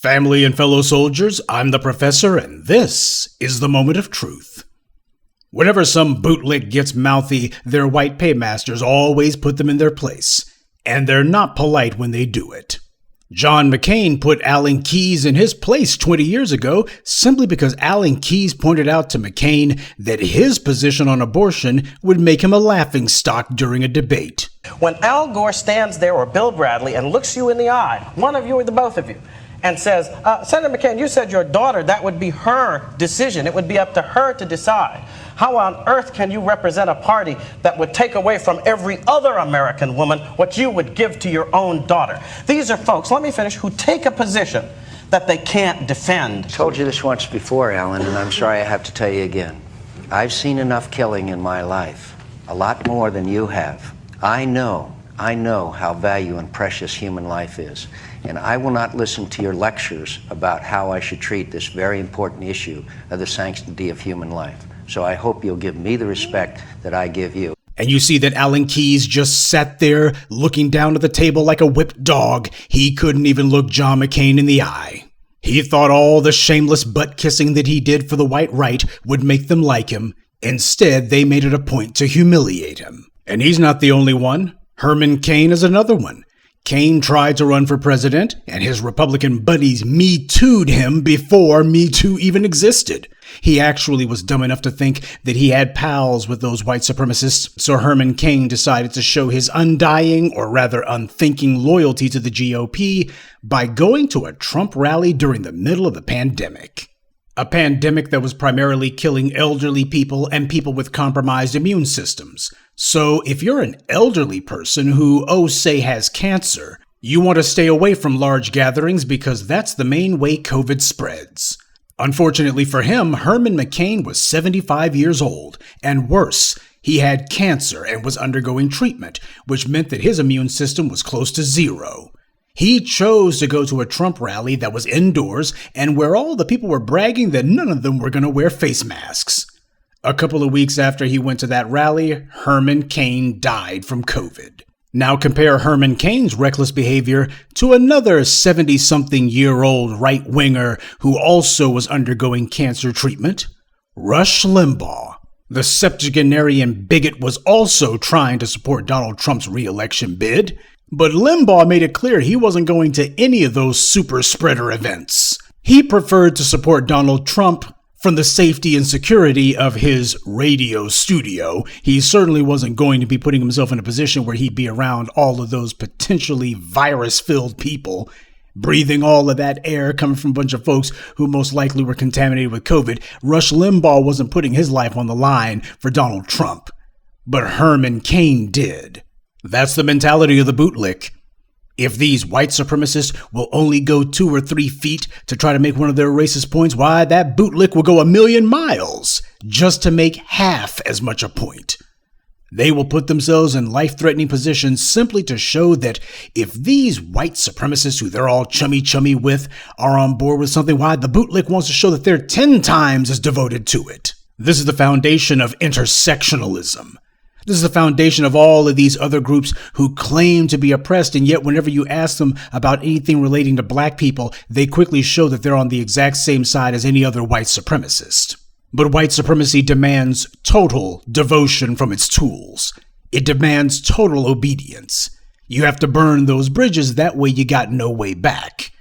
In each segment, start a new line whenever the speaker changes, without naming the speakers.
Family and fellow soldiers, I'm the professor, and this is the moment of truth. Whenever some bootlick gets mouthy, their white paymasters always put them in their place, and they're not polite when they do it. John McCain put Alan Keyes in his place 20 years ago simply because Alan Keyes pointed out to McCain that his position on abortion would make him a laughingstock during a debate.
When Al Gore stands there, or Bill Bradley, and looks you in the eye, one of you or the both of you, and says, Senator McCain, you said your daughter, that would be her decision. It would be up to her to decide. How on earth can you represent a party that would take away from every other American woman what you would give to your own daughter? These are folks, let me finish, who take a position that they can't defend.
I told you this once before, Alan, and I'm sorry I have to tell you again. I've seen enough killing in my life, a lot more than you have. I know how valuable and precious human life is. And I will not listen to your lectures about how I should treat this very important issue of the sanctity of human life. So I hope you'll give me the respect that I give you.
And you see that Alan Keyes just sat there looking down at the table like a whipped dog. He couldn't even look John McCain in the eye. He thought all the shameless butt-kissing that he did for the white right would make them like him. Instead, they made it a point to humiliate him. And he's not the only one. Herman Cain is another one. Cain tried to run for president, and his Republican buddies Me Too'd him before Me Too even existed. He actually was dumb enough to think that he had pals with those white supremacists, so Herman Cain decided to show his undying, or rather unthinking, loyalty to the GOP by going to a Trump rally during the middle of the pandemic. A pandemic that was primarily killing elderly people and people with compromised immune systems. So if you're an elderly person who, say, has cancer, you want to stay away from large gatherings because that's the main way COVID spreads. Unfortunately for him, Herman McCain was 75 years old, and worse, he had cancer and was undergoing treatment, which meant that his immune system was close to zero. He chose to go to a Trump rally that was indoors and where all the people were bragging that none of them were going to wear face masks. A couple of weeks after he went to that rally, Herman Cain died from COVID. Now compare Herman Cain's reckless behavior to another 70-something-year-old right-winger who also was undergoing cancer treatment, Rush Limbaugh. The septuagenarian bigot was also trying to support Donald Trump's re-election bid, but Limbaugh made it clear he wasn't going to any of those super spreader events. He preferred to support Donald Trump from the safety and security of his radio studio. He certainly wasn't going to be putting himself in a position where he'd be around all of those potentially virus-filled people, breathing all of that air coming from a bunch of folks who most likely were contaminated with COVID. Rush Limbaugh wasn't putting his life on the line for Donald Trump, but Herman Cain did. That's the mentality of the bootlick. If these white supremacists will only go 2 or 3 feet to try to make one of their racist points, why, that bootlick will go 1,000,000 miles just to make half as much a point. They will put themselves in life-threatening positions simply to show that if these white supremacists who they're all chummy with are on board with something, why, the bootlick wants to show that they're 10 times as devoted to it. This is the foundation of intersectionalism. This is the foundation of all of these other groups who claim to be oppressed, and yet whenever you ask them about anything relating to black people, they quickly show that they're on the exact same side as any other white supremacist. But white supremacy demands total devotion from its tools. It demands total obedience. You have to burn those bridges, that way you got no way back.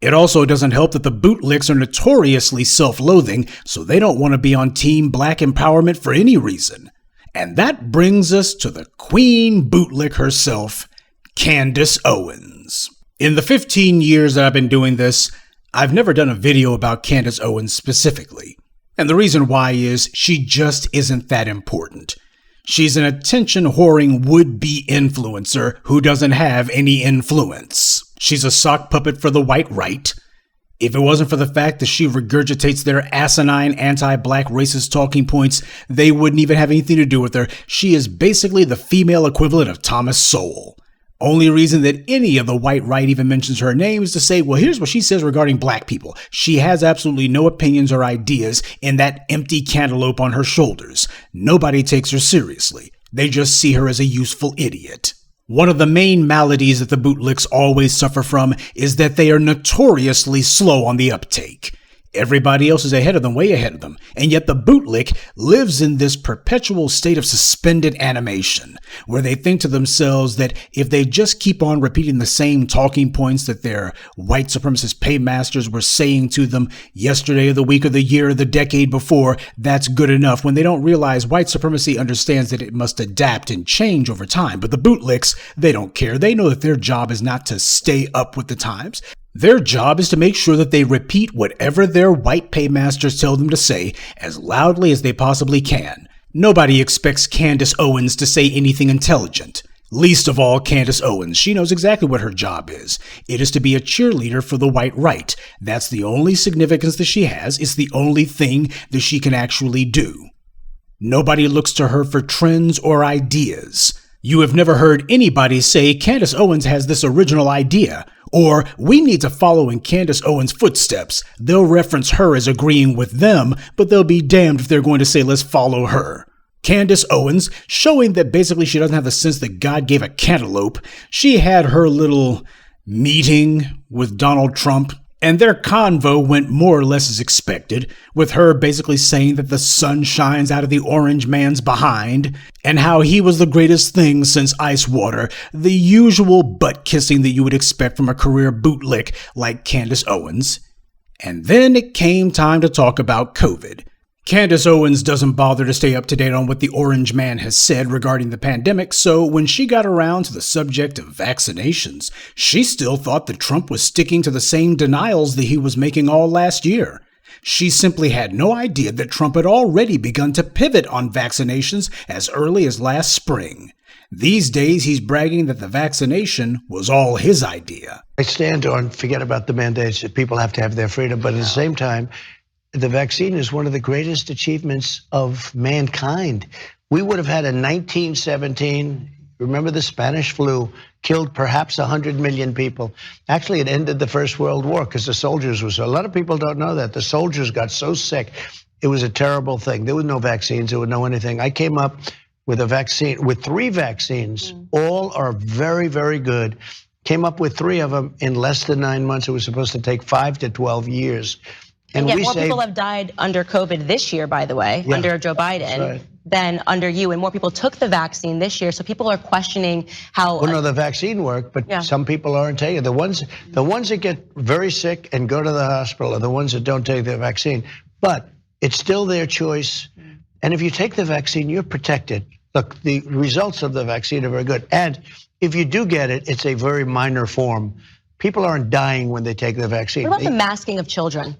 It also doesn't help that the bootlicks are notoriously self-loathing, so they don't want to be on Team Black Empowerment for any reason. And that brings us to the Queen Bootlick herself, Candace Owens. In the 15 years that I've been doing this, I've never done a video about Candace Owens specifically. And the reason why is she just isn't that important. She's an attention-whoring would-be influencer who doesn't have any influence. She's a sock puppet for the white right. If it wasn't for the fact that she regurgitates their asinine anti-black racist talking points, they wouldn't even have anything to do with her. She is basically the female equivalent of Thomas Sowell. Only reason that any of the white right even mentions her name is to say, well, here's what she says regarding black people. She has absolutely no opinions or ideas in that empty cantaloupe on her shoulders. Nobody takes her seriously. They just see her as a useful idiot. One of the main maladies that the Bootlicks always suffer from is that they are notoriously slow on the uptake. Everybody else is ahead of them, way ahead of them, and yet the Bootlick lives in this perpetual state of suspended animation, where they think to themselves that if they just keep on repeating the same talking points that their white supremacist paymasters were saying to them yesterday, the week, of the year, the decade before, that's good enough, when they don't realize white supremacy understands that it must adapt and change over time. But the Bootlicks, they don't care. They know that their job is not to stay up with the times. Their job is to make sure that they repeat whatever their white paymasters tell them to say as loudly as they possibly can. Nobody expects Candace Owens to say anything intelligent. Least of all Candace Owens. She knows exactly what her job is. It is to be a cheerleader for the white right. That's the only significance that she has. It's the only thing that she can actually do. Nobody looks to her for trends or ideas. You have never heard anybody say Candace Owens has this original idea, or we need to follow in Candace Owens' footsteps. They'll reference her as agreeing with them, but they'll be damned if they're going to say let's follow her. Candace Owens, showing that basically she doesn't have the sense that God gave a cantaloupe, she had her little meeting with Donald Trump, and their convo went more or less as expected, with her basically saying that the sun shines out of the orange man's behind, and how he was the greatest thing since ice water, the usual butt-kissing that you would expect from a career bootlick like Candace Owens. And then it came time to talk about COVID. Candace Owens doesn't bother to stay up to date on what the orange man has said regarding the pandemic, so when she got around to the subject of vaccinations, she still thought that Trump was sticking to the same denials that he was making all last year. She simply had no idea that Trump had already begun to pivot on vaccinations as early as last spring. These days, he's bragging that the vaccination was all his idea.
I stand on forget about the mandates, that people have to have their freedom, but at the same time, the vaccine is one of the greatest achievements of mankind. We would have had in 1917, remember the Spanish flu, killed perhaps 100 million people. Actually, it ended the First World War because the soldiers were so, a lot of people don't know that. The soldiers got so sick. It was a terrible thing. There were no vaccines, there was no anything. I came up with a vaccine, with 3 vaccines. All are very, very good. Came up with 3 of them in less than 9 months. It was supposed to take 5 to 12 years.
And yet more people have died under COVID this year, by the way, under Joe Biden, than under you. And more people took the vaccine this year. So people are questioning how.
Well, no, the vaccine worked, but some people aren't taking it. The ones that get very sick and go to the hospital are the ones that don't take the vaccine. But it's still their choice. And if you take the vaccine, you're protected. Look, the results of the vaccine are very good. And if you do get it, it's a very minor form. People aren't dying when they take the vaccine.
What about the masking of children?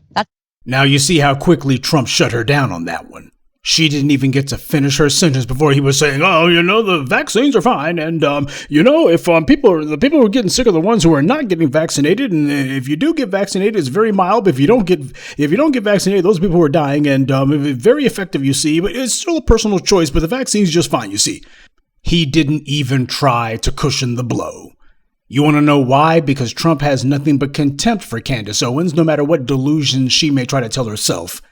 Now you see how quickly Trump shut her down on that one. She didn't even get to finish her sentence before he was saying, oh, the vaccines are fine. And, if the people who are getting sick are the ones who are not getting vaccinated. And if you do get vaccinated, it's very mild. But if you don't get vaccinated, those people who are dying, and very effective, you see. But it's still a personal choice. But the vaccine's just fine, you see. He didn't even try to cushion the blow. You want to know why? Because Trump has nothing but contempt for Candace Owens, no matter what delusions she may try to tell herself.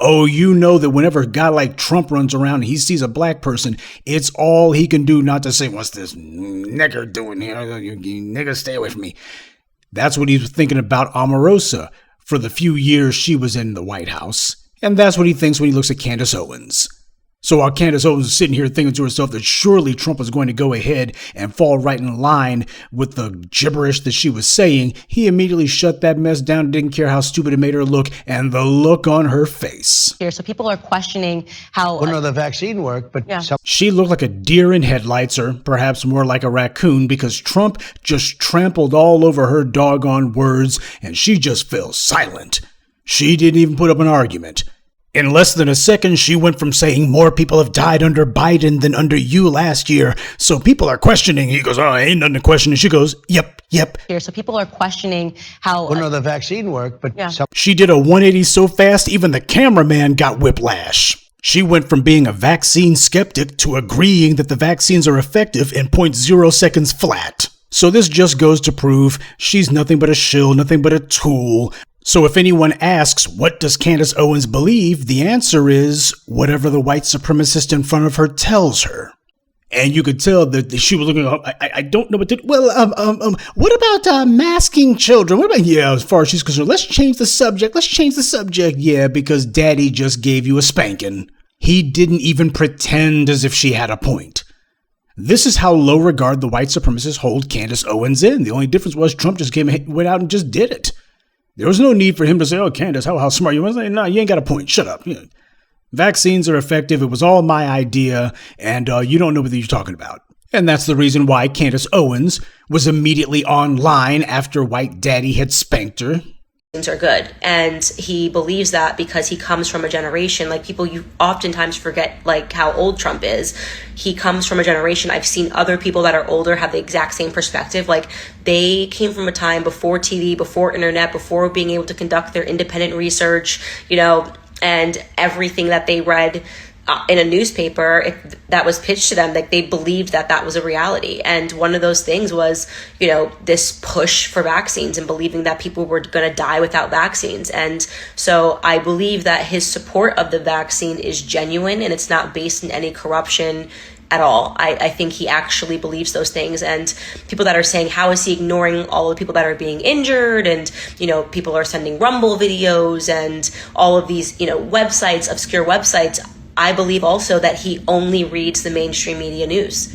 Oh, you know that whenever a guy like Trump runs around and he sees a black person, it's all he can do not to say, what's this nigger doing here? You nigger, stay away from me. That's what he's thinking about Omarosa for the few years she was in the White House. And that's what he thinks when he looks at Candace Owens. So while Candace Owens is sitting here thinking to herself that surely Trump was going to go ahead and fall right in line with the gibberish that she was saying, he immediately shut that mess down and didn't care how stupid it made her look, and the look on her face.
So people are questioning how.
Well, no, the vaccine worked, but
she looked like a deer in headlights, or perhaps more like a raccoon, because Trump just trampled all over her doggone words, and she just fell silent. She didn't even put up an argument. In less than a second, she went from saying more people have died under Biden than under you last year. So people are questioning. He goes, oh, ain't nothing to question. And she goes, yep.
So people are questioning how.
Well, no, the vaccine worked, but
she did a 180 so fast, even the cameraman got whiplash. She went from being a vaccine skeptic to agreeing that the vaccines are effective in 0.0 seconds flat. So this just goes to prove she's nothing but a shill, nothing but a tool. So if anyone asks, what does Candace Owens believe? The answer is whatever the white supremacist in front of her tells her. And you could tell that she was looking, I don't know what to do. Well, what about masking children? What about, yeah, as far as she's concerned, let's change the subject. Yeah, because daddy just gave you a spanking. He didn't even pretend as if she had a point. This is how low regard the white supremacists hold Candace Owens in. The only difference was Trump just went out and just did it. There was no need for him to say, oh, Candace, how smart you are. No, you ain't got a point. Shut up. You know, vaccines are effective. It was all my idea, and you don't know what you're talking about. And that's the reason why Candace Owens was immediately online after white daddy had spanked her.
Are good, and he believes that because he comes from a generation, like people, you oftentimes forget like how old Trump is. He comes from a generation, I've seen other people that are older have the exact same perspective. Like they came from a time before TV, before internet, before being able to conduct their independent research, you know, and everything that they read in a newspaper that was pitched to them, like they believed that was a reality. And one of those things was, you know, this push for vaccines and believing that people were going to die without vaccines. And so I believe that his support of the vaccine is genuine and it's not based in any corruption at all. I think he actually believes those things. And people that are saying, how is he ignoring all the people that are being injured? And, you know, people are sending Rumble videos and all of these, you know, websites, obscure websites. I believe also that he only reads the mainstream media news.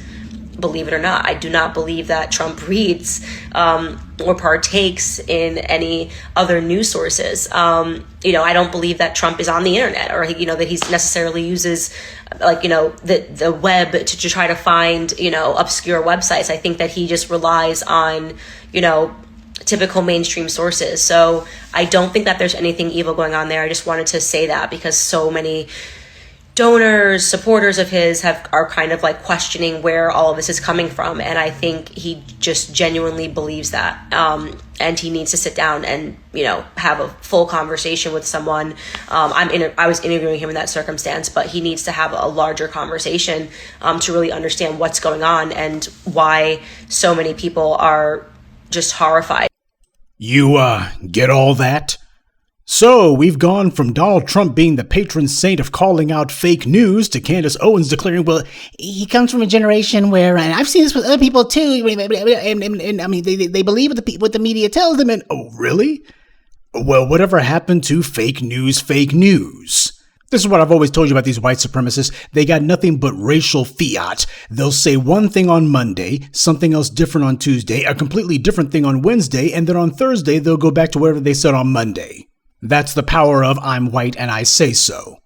Believe it or not, I do not believe that Trump reads or partakes in any other news sources. You know, I don't believe that Trump is on the internet or, you know, that he necessarily uses like, you know, the web to try to find, you know, obscure websites. I think that he just relies on, you know, typical mainstream sources. So I don't think that there's anything evil going on there. I just wanted to say that because so many donors, supporters of his are kind of like questioning where all of this is coming from. And I think he just genuinely believes that. And he needs to sit down and, you know, have a full conversation with someone. I was interviewing him in that circumstance, but he needs to have a larger conversation to really understand what's going on and why so many people are just horrified.
You get all that? So, we've gone from Donald Trump being the patron saint of calling out fake news to Candace Owens declaring, well, he comes from a generation where, and I've seen this with other people too, and I mean, they believe what the media tells them, and oh, really? Well, whatever happened to fake news, fake news? This is what I've always told you about these white supremacists. They got nothing but racial fiat. They'll say one thing on Monday, something else different on Tuesday, a completely different thing on Wednesday, and then on Thursday, they'll go back to whatever they said on Monday. That's the power of I'm white and I say so.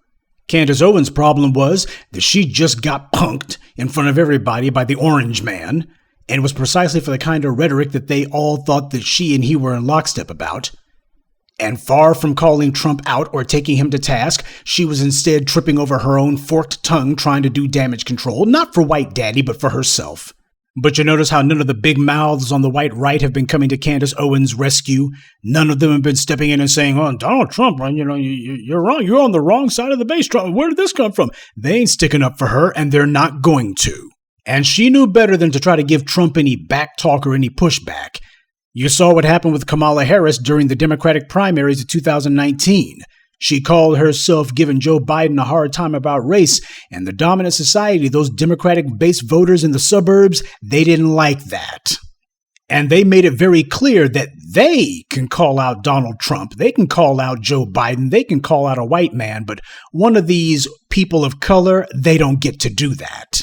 Candace Owens' problem was that she just got punked in front of everybody by the orange man, and it was precisely for the kind of rhetoric that they all thought that she and he were in lockstep about. And far from calling Trump out or taking him to task, she was instead tripping over her own forked tongue trying to do damage control, not for white daddy, but for herself. But you notice how none of the big mouths on the white right have been coming to Candace Owens' rescue. None of them have been stepping in and saying, oh, Donald Trump, you know, you're wrong. You're on the wrong side of the base. Where did this come from? They ain't sticking up for her, and they're not going to. And she knew better than to try to give Trump any backtalk or any pushback. You saw what happened with Kamala Harris during the Democratic primaries of 2019. She called herself giving Joe Biden a hard time about race, and the dominant society, those Democratic-based voters in the suburbs, they didn't like that. And they made it very clear that they can call out Donald Trump, they can call out Joe Biden, they can call out a white man, but one of these people of color, they don't get to do that.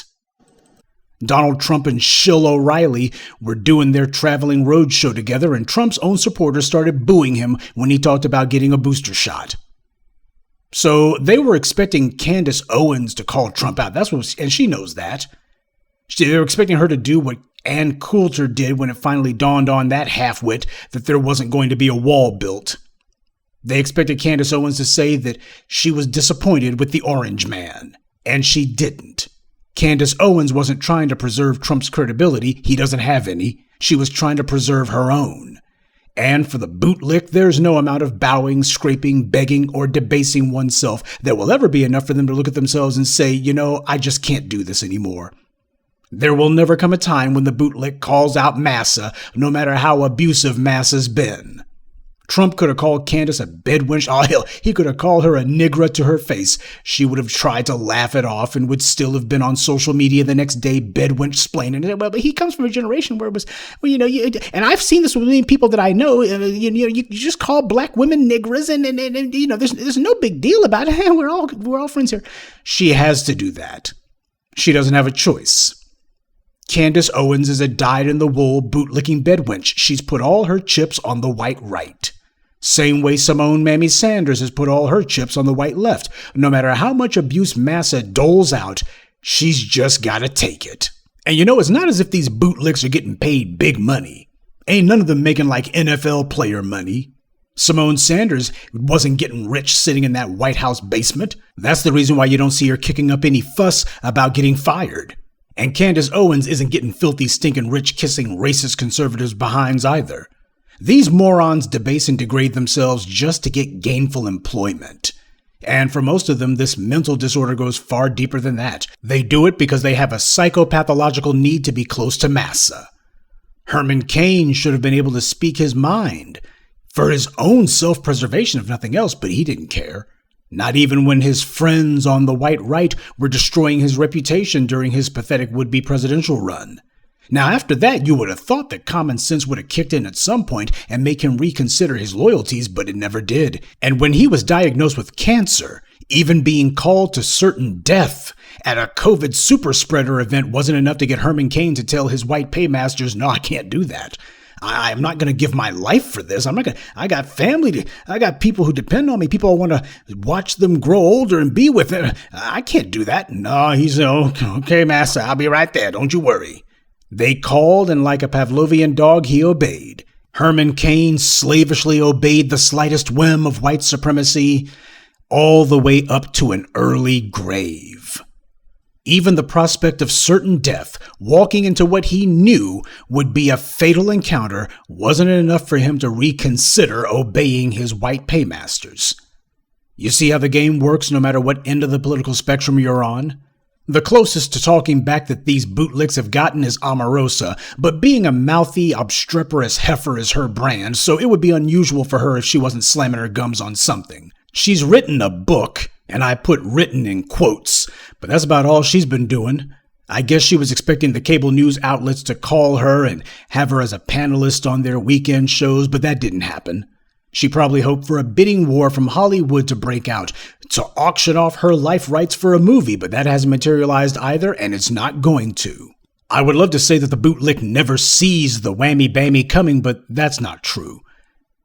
Donald Trump and Shill O'Reilly were doing their traveling roadshow together, and Trump's own supporters started booing him when he talked about getting a booster shot. So they were expecting Candace Owens to call Trump out. And she knows that. They were expecting her to do what Ann Coulter did when it finally dawned on that halfwit that there wasn't going to be a wall built. They expected Candace Owens to say that she was disappointed with the orange man. And she didn't. Candace Owens wasn't trying to preserve Trump's credibility. He doesn't have any. She was trying to preserve her own. And for the bootlick, there's no amount of bowing, scraping, begging, or debasing oneself that will ever be enough for them to look at themselves and say, you know, I just can't do this anymore. There will never come a time when the bootlick calls out Massa, no matter how abusive Massa's been. Trump could have called Candace a bedwench. Oh, hell, he could have called her a nigra to her face. She would have tried to laugh it off and would still have been on social media the next day, bedwench splaining it. Well, but he comes from a generation where it was, well, and I've seen this with many people that I know. You just call black women nigras, and there's no big deal about it. We're all friends here. She has to do that. She doesn't have a choice. Candace Owens is a dyed-in-the-wool, bootlicking bedwench. She's put all her chips on the white right. Same way Simone Mammy Sanders has put all her chips on the white left. No matter how much abuse Massa doles out, she's just gotta take it. And it's not as if these bootlicks are getting paid big money. Ain't none of them making like NFL player money. Simone Sanders wasn't getting rich sitting in that White House basement. That's the reason why you don't see her kicking up any fuss about getting fired. And Candace Owens isn't getting filthy, stinking rich, kissing racist conservatives behinds either. These morons debase and degrade themselves just to get gainful employment. And for most of them, this mental disorder goes far deeper than that. They do it because they have a psychopathological need to be close to Massa. Herman Cain should have been able to speak his mind for his own self-preservation, if nothing else, but he didn't care. Not even when his friends on the white right were destroying his reputation during his pathetic would-be presidential run. Now, after that, you would have thought that common sense would have kicked in at some point and make him reconsider his loyalties, but it never did. And when he was diagnosed with cancer, even being called to certain death at a COVID super spreader event wasn't enough to get Herman Cain to tell his white paymasters, no, I can't do that. I'm not going to give my life for this. I got family. I got people who depend on me. People I want to watch them grow older and be with them. I can't do that. No, he's okay, Massa. I'll be right there. Don't you worry. They called, and like a Pavlovian dog, he obeyed. Herman Cain slavishly obeyed the slightest whim of white supremacy, all the way up to an early grave. Even the prospect of certain death, walking into what he knew would be a fatal encounter, wasn't enough for him to reconsider obeying his white paymasters. You see how the game works no matter what end of the political spectrum you're on? The closest to talking back that these bootlicks have gotten is Omarosa, but being a mouthy, obstreperous heifer is her brand, so it would be unusual for her if she wasn't slamming her gums on something. She's written a book, and I put written in quotes, but that's about all she's been doing. I guess she was expecting the cable news outlets to call her and have her as a panelist on their weekend shows, but that didn't happen. She probably hoped for a bidding war from Hollywood to break out, to auction off her life rights for a movie, but that hasn't materialized either, and it's not going to. I would love to say that the bootlick never sees the whammy-bammy coming, but that's not true.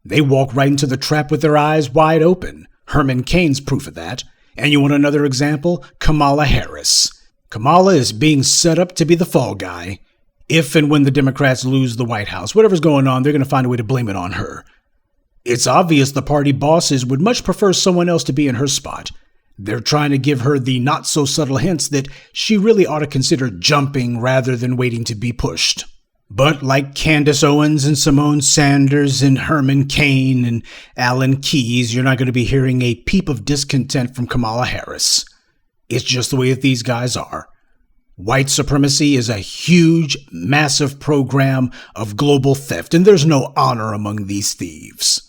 They walk right into the trap with their eyes wide open. Herman Cain's proof of that. And you want another example? Kamala Harris. Kamala is being set up to be the fall guy. If and when the Democrats lose the White House, whatever's going on, they're going to find a way to blame it on her. It's obvious the party bosses would much prefer someone else to be in her spot. They're trying to give her the not-so-subtle hints that she really ought to consider jumping rather than waiting to be pushed. But like Candace Owens and Simone Sanders and Herman Cain and Alan Keyes, you're not going to be hearing a peep of discontent from Kamala Harris. It's just the way that these guys are. White supremacy is a huge, massive program of global theft, and there's no honor among these thieves.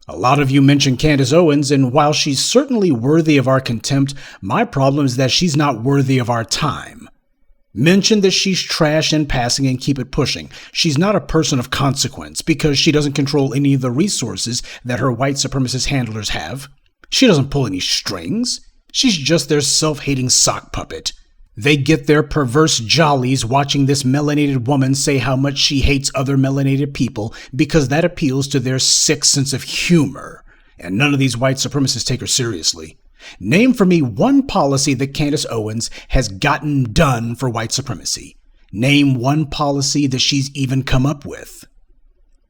A lot of you mention Candace Owens, and while she's certainly worthy of our contempt, my problem is that she's not worthy of our time. Mention that she's trash in passing and keep it pushing. She's not a person of consequence because she doesn't control any of the resources that her white supremacist handlers have. She doesn't pull any strings. She's just their self-hating sock puppet. They get their perverse jollies watching this melanated woman say how much she hates other melanated people because that appeals to their sick sense of humor. And none of these white supremacists take her seriously. Name for me one policy that Candace Owens has gotten done for white supremacy. Name one policy that she's even come up with.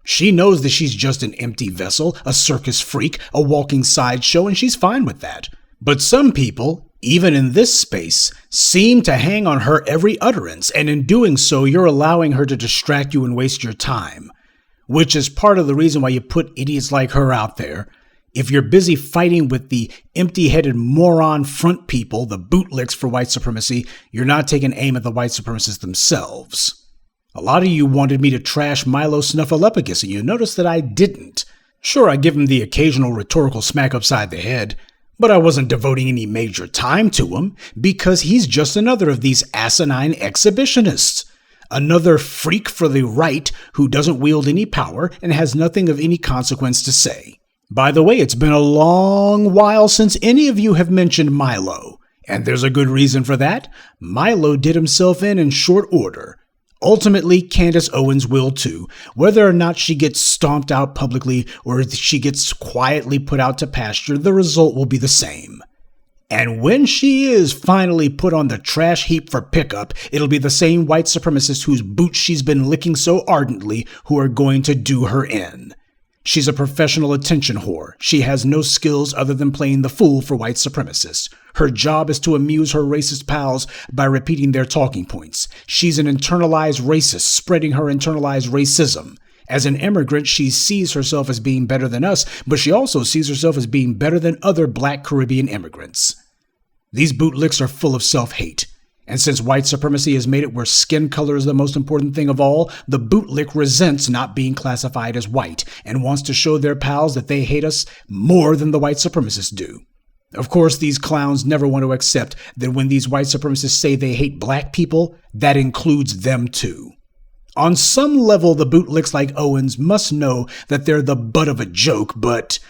She knows that she's just an empty vessel, a circus freak, a walking sideshow, and she's fine with that. But some people, even in this space, seem to hang on her every utterance, and in doing so, you're allowing her to distract you and waste your time. Which is part of the reason why you put idiots like her out there. If you're busy fighting with the empty-headed moron front people, the bootlicks for white supremacy, you're not taking aim at the white supremacists themselves. A lot of you wanted me to trash Milo Snuffleupagus, and you notice that I didn't. Sure, I give him the occasional rhetorical smack upside the head, but I wasn't devoting any major time to him because he's just another of these asinine exhibitionists. Another freak for the right who doesn't wield any power and has nothing of any consequence to say. By the way, it's been a long while since any of you have mentioned Milo, and there's a good reason for that. Milo did himself in short order. Ultimately, Candace Owens will too. Whether or not she gets stomped out publicly or if she gets quietly put out to pasture, the result will be the same. And when she is finally put on the trash heap for pickup, it'll be the same white supremacists whose boots she's been licking so ardently who are going to do her in. She's a professional attention whore. She has no skills other than playing the fool for white supremacists. Her job is to amuse her racist pals by repeating their talking points. She's an internalized racist, spreading her internalized racism. As an immigrant, she sees herself as being better than us, but she also sees herself as being better than other black Caribbean immigrants. These bootlicks are full of self-hate. And since white supremacy has made it where skin color is the most important thing of all, the bootlick resents not being classified as white and wants to show their pals that they hate us more than the white supremacists do. Of course, these clowns never want to accept that when these white supremacists say they hate black people, that includes them too. On some level, the bootlicks like Owens must know that they're the butt of a joke, but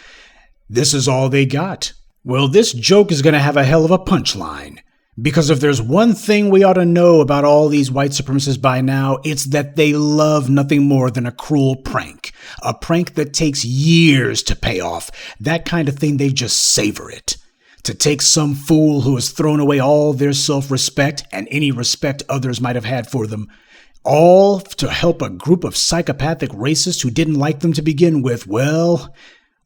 this is all they got. Well, this joke is going to have a hell of a punchline. Because if there's one thing we ought to know about all these white supremacists by now, it's that they love nothing more than a cruel prank. A prank that takes years to pay off. That kind of thing, they just savor it. To take some fool who has thrown away all their self-respect and any respect others might have had for them, all to help a group of psychopathic racists who didn't like them to begin with, well,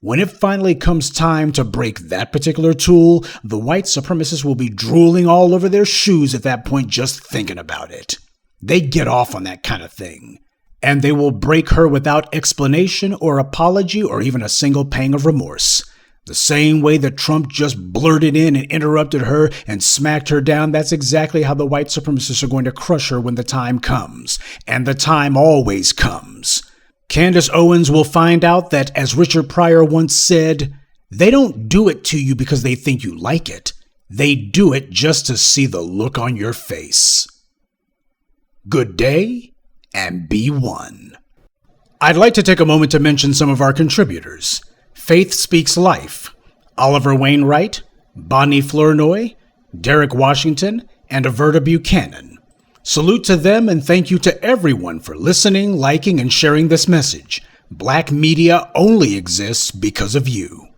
when it finally comes time to break that particular tool, the white supremacists will be drooling all over their shoes at that point just thinking about it. They get off on that kind of thing. And they will break her without explanation or apology or even a single pang of remorse. The same way that Trump just blurted in and interrupted her and smacked her down, that's exactly how the white supremacists are going to crush her when the time comes. And the time always comes. Candace Owens will find out that, as Richard Pryor once said, they don't do it to you because they think you like it. They do it just to see the look on your face. Good day, and be one. I'd like to take a moment to mention some of our contributors. Faith Speaks Life, Oliver Wainwright, Bonnie Flournoy, Derek Washington, and Averta Buchanan. Salute to them and thank you to everyone for listening, liking, and sharing this message. Black media only exists because of you.